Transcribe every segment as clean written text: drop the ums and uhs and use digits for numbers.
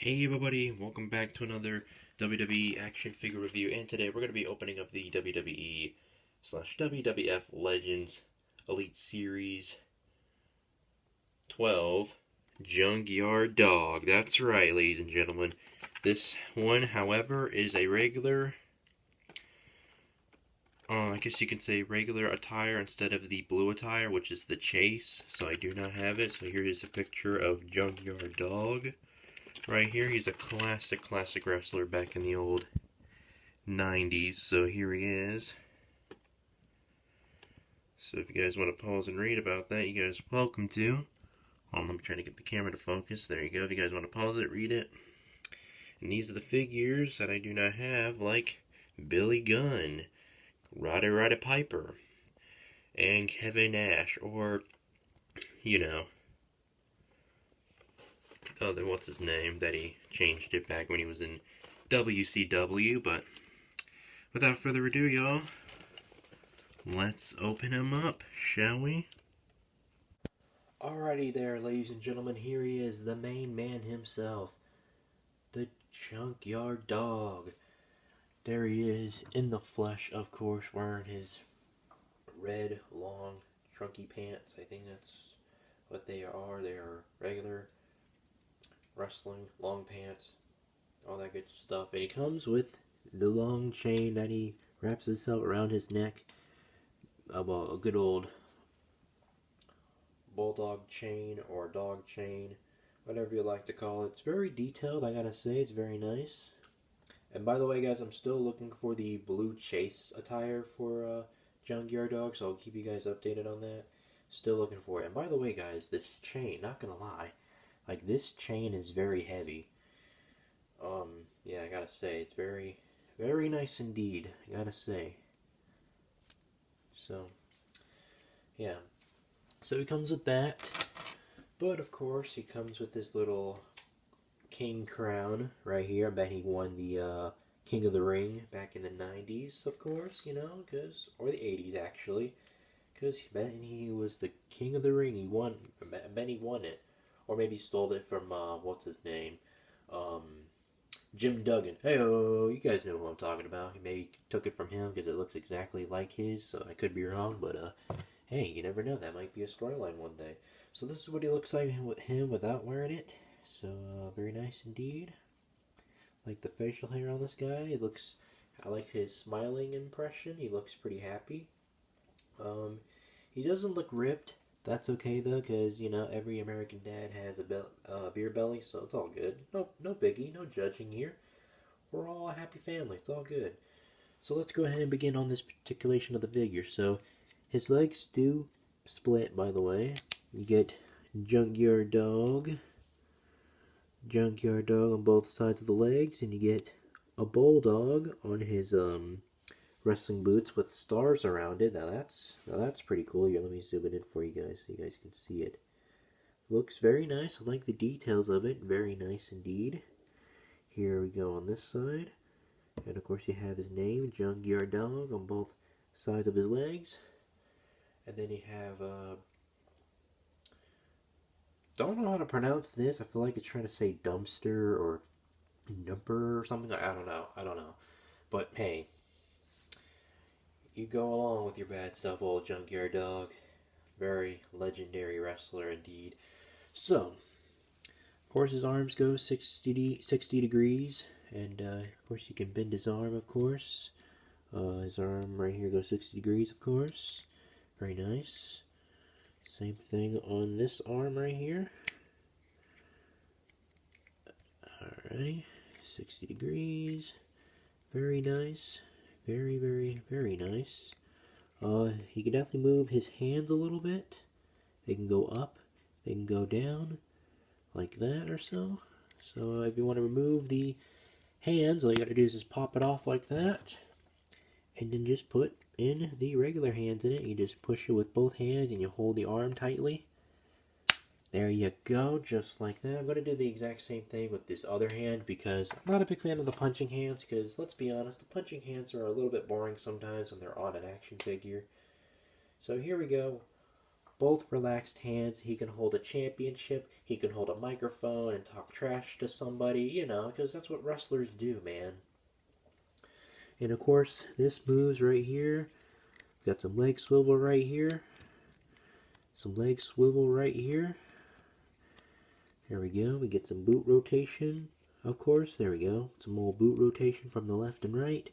Hey everybody, welcome back to another WWE action figure review, and today we're going to be opening up the WWE / WWF Legends Elite Series 12 Junkyard Dog. That's right, ladies and gentlemen. This one, however, is a regular, I guess you can say regular attire instead of the blue attire, which is the chase, so I do not have it. So here is a picture of Junkyard Dog. Right here, he's a classic wrestler back in the old 90s, so here he is. So if you guys want to pause and read about that, you guys are welcome to. Let me try to get the camera to focus. There you go. If you guys want to pause it, read it. And these are the figures that I do not have, like Billy Gunn, Roddy Piper, and Kevin Nash, or, you know, then what's his name, that he changed it back when he was in WCW. But without further ado, y'all, let's open him up, shall we? Alrighty there, ladies and gentlemen, here he is, the main man himself, the Junkyard Dog. There he is, in the flesh, of course, wearing his red, long, trunky pants. I think that's what they are. They are regular wrestling, long pants, all that good stuff. And he comes with the long chain that he wraps himself around his neck. A good old bulldog chain or dog chain, whatever you like to call it. It's very detailed, I gotta say. It's very nice. And by the way, guys, I'm still looking for the blue chase attire for Junkyard Dog, so I'll keep you guys updated on that. Still looking for it. And by the way, guys, this chain, not gonna lie, like, this chain is very heavy. Yeah, I gotta say, it's very nice indeed, I gotta say. So, yeah. So he comes with that. But, of course, he comes with this little king crown right here. I bet he won the King of the Ring back in the 90s, of course, you know, or the 80s, actually. Because he was the King of the Ring. He won, I bet he won it. Or maybe stole it from, what's his name? Jim Duggan. Hey-oh, you guys know who I'm talking about. He maybe took it from him because it looks exactly like his, so I could be wrong, but, hey, you never know. That might be a storyline one day. So this is what he looks like with him without wearing it. So, very nice indeed. Like the facial hair on this guy. I like his smiling impression. He looks pretty happy. He doesn't look ripped. That's okay though, because, you know, every American dad has a beer belly, so it's all good. No biggie, no judging here. We're all a happy family, it's all good. So let's go ahead and begin on this articulation of the figure. So his legs do split, by the way. You get Junkyard Dog on both sides of the legs, and you get a bulldog on his wrestling boots with stars around it. Now that's pretty cool. Here, let me zoom it in for you guys so you guys can see it. Looks very nice. I like the details of it. Very nice indeed. Here we go on this side. And of course you have his name, Junkyard Dog, on both sides of his legs. And then you have, don't know how to pronounce this. I feel like it's trying to say dumpster or number or something. I don't know. But hey, you go along with your bad stuff, old Junkyard Dog. Very legendary wrestler indeed. So, of course his arms go 60 degrees. And, of course you can bend his arm, of course. His arm right here goes 60 degrees, of course. Very nice. Same thing on this arm right here. Alright. 60 degrees. Very nice. Very nice. He can definitely move his hands a little bit. They can go up, they can go down, like that or so. So if you want to remove the hands, all you gotta do is just pop it off like that, and then just put in the regular hands in it. You just push it with both hands and you hold the arm tightly. There you go, just like that. I'm going to do the exact same thing with this other hand because I'm not a big fan of the punching hands because, let's be honest, the punching hands are a little bit boring sometimes when they're on an action figure. So here we go. both relaxed hands. He can hold a championship. He can hold a microphone and talk trash to somebody, you know, because that's what wrestlers do, man. And of course, this moves right here. Got some leg swivel right here. Some leg swivel right here. There we go. We get some boot rotation, of course. There we go. Some old boot rotation from the left and right.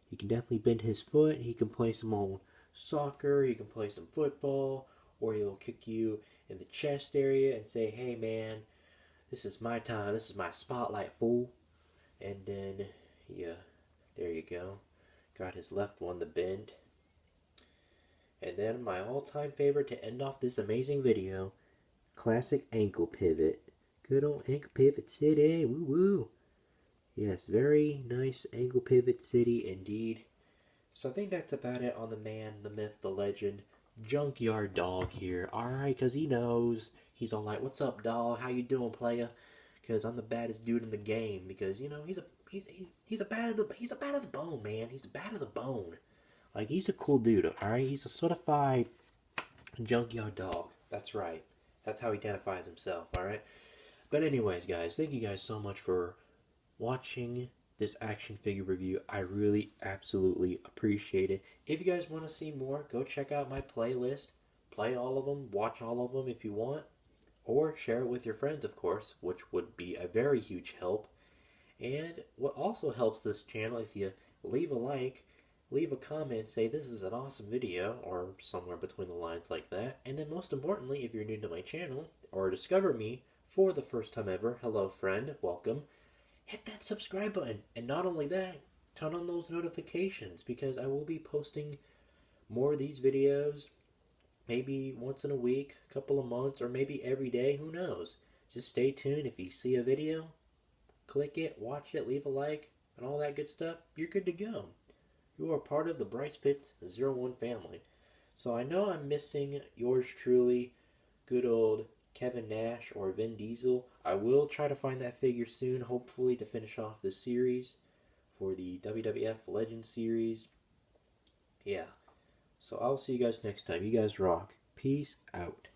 He can definitely bend his foot. He can play some old soccer. He can play some football. Or he'll kick you in the chest area and say, hey man, this is my time. This is my spotlight, fool. And then, yeah, there you go. Got his left one, the bend. And then my all-time favorite to end off this amazing video, classic ankle pivot. Good old ankle pivot city. Woo woo. Yes, very nice ankle pivot city indeed. So I think that's about it on the man, the myth, the legend, Junkyard Dog here. Alright, because he knows. He's all like, what's up, dog? How you doing, playa? Because I'm the baddest dude in the game. Because, you know, he's a bad of the bone, man. He's a bad of the bone. Like, he's a cool dude, alright? He's a certified Junkyard Dog. That's right. That's how he identifies himself, alright? But anyways, guys, thank you guys so much for watching this action figure review. I really absolutely appreciate it. If you guys want to see more, go check out my playlist. Play all of them, watch all of them if you want, or share it with your friends, of course, which would be a very huge help. And what also helps this channel, if you leave a like, leave a comment, say this is an awesome video, or somewhere between the lines like that. And then most importantly, if you're new to my channel, or discover me for the first time ever, hello friend, welcome. Hit that subscribe button, and not only that, turn on those notifications, because I will be posting more of these videos, maybe once in a week, a couple of months, or maybe every day, who knows. Just stay tuned. If you see a video, click it, watch it, leave a like, and all that good stuff, you're good to go. You are part of the Bryce Pitts 01 family. So I know I'm missing yours truly, good old Kevin Nash or Vin Diesel. I will try to find that figure soon, hopefully, to finish off this series for the WWF Legend Series. Yeah. So I'll see you guys next time. You guys rock. Peace out.